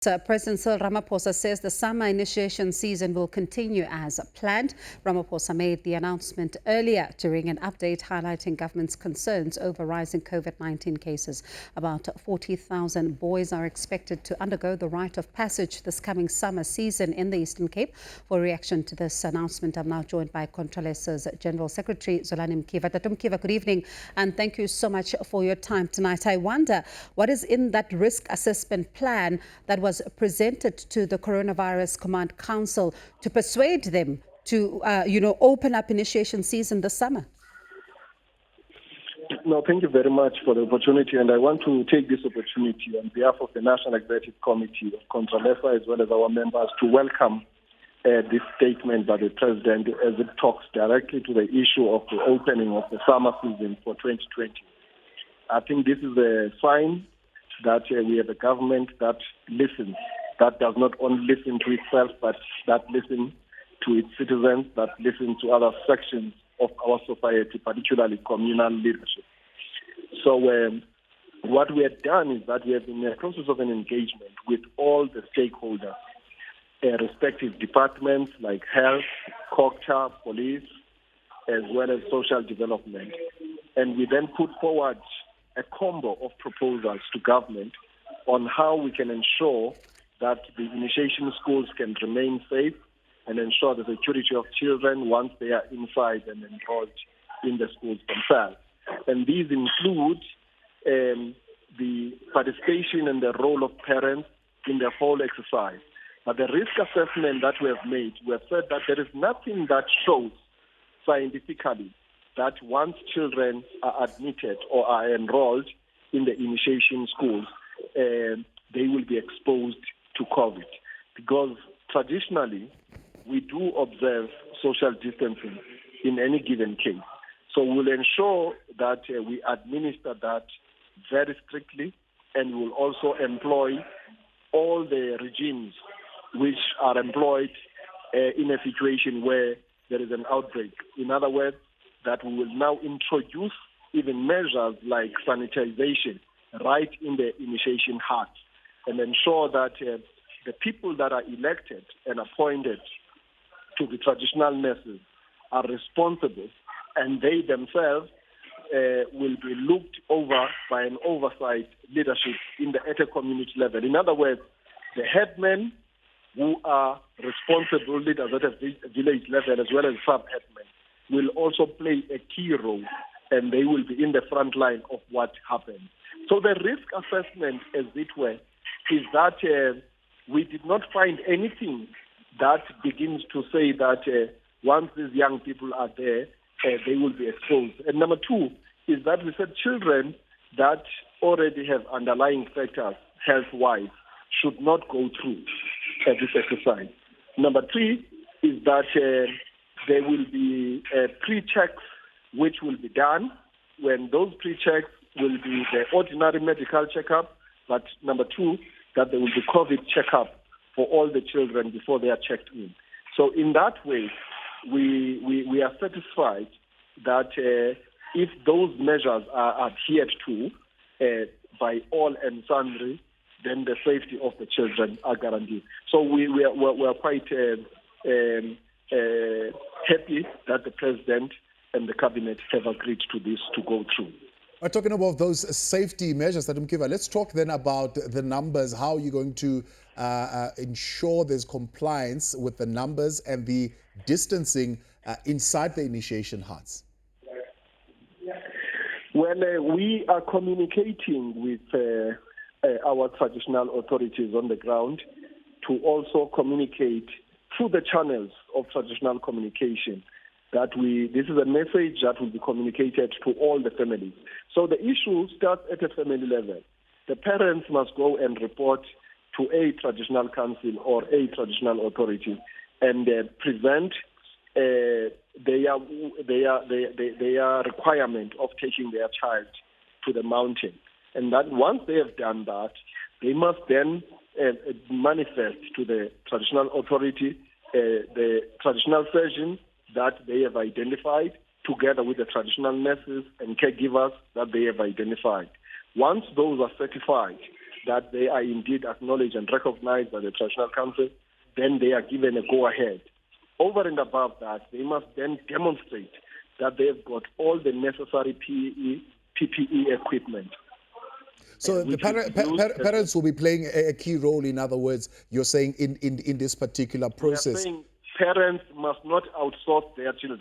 President Cyril Ramaphosa says the summer initiation season will continue as planned. Ramaphosa made the announcement earlier during an update highlighting government's concerns over rising COVID-19 cases. About 40,000 boys are expected to undergo the rite of passage this coming summer season in the Eastern Cape. For reaction to this announcement, I'm now joined by Contralesa's General Secretary, Zolani Mkiva. Dr. Mkiva, good evening, and thank you so much for your time tonight. I wonder what is in that risk assessment plan that was presented to the Coronavirus Command Council to persuade them to, open up initiation season this summer? No, thank you very much for the opportunity, and I want to take this opportunity on behalf of the National Executive Committee of Contralesa as well as our members to welcome this statement by the President as it talks directly to the issue of the opening of the summer season for 2020. I think this is a sign that we have a government that listens, that does not only listen to itself, but that listens to its citizens, that listens to other sections of our society, particularly communal leadership. So what we have done is that we have been in a process of an engagement with all the stakeholders, respective departments like health, culture, police, as well as social development. And we then put forward a combo of proposals to government on how we can ensure that the initiation schools can remain safe and ensure the security of children once they are inside and enrolled in the schools themselves. And these include the participation and the role of parents in the whole exercise. But the risk assessment that we have made, we have said that there is nothing that shows scientifically that once children are admitted or are enrolled in the initiation schools, they will be exposed to COVID. Because traditionally, we do observe social distancing in any given case. So we'll ensure that we administer that very strictly, and we'll also employ all the regimes which are employed in a situation where there is an outbreak. In other words, that we will now introduce even measures like sanitization right in the initiation huts and ensure that the people that are elected and appointed to the traditional nurses are responsible, and they themselves will be looked over by an oversight leadership at a community level. In other words, the headmen who are responsible leaders at a village level as well as sub-headmen will also play a key role, and they will be in the front line of what happens. So the risk assessment, as it were, is that we did not find anything that begins to say that once these young people are there, they will be exposed. And number two is that we said children that already have underlying factors health-wise should not go through this exercise. Number three is that there will be pre-checks which will be done. When those pre-checks will be the ordinary medical checkup, but number two, that there will be COVID checkup for all the children before they are checked in. So in that way, we are satisfied that if those measures are adhered to by all and sundry, then the safety of the children are guaranteed. So we are quite happy that the President and the Cabinet have agreed to this to go through. Talking about those safety measures, Dr. Mkiva, let's talk then about the numbers. How are you going to ensure there's compliance with the numbers and the distancing inside the initiation huts? Well, we are communicating with our traditional authorities on the ground to also communicate through the channels of traditional communication that this is a message that will be communicated to all the families. So the issue starts at a family level. The parents must go and report to a traditional council or a traditional authority and present their requirement of taking their child to the mountain. And that once they have done that, they must then manifest to the traditional authority the traditional surgeon that they have identified, together with the traditional nurses and caregivers that they have identified. Once those are certified, that they are indeed acknowledged and recognized by the traditional council, then they are given a go-ahead. Over and above that, they must then demonstrate that they've got all the necessary PPE equipment. So the parents will be playing a key role, in other words, you're saying, in this particular process. We are saying parents must not outsource their children.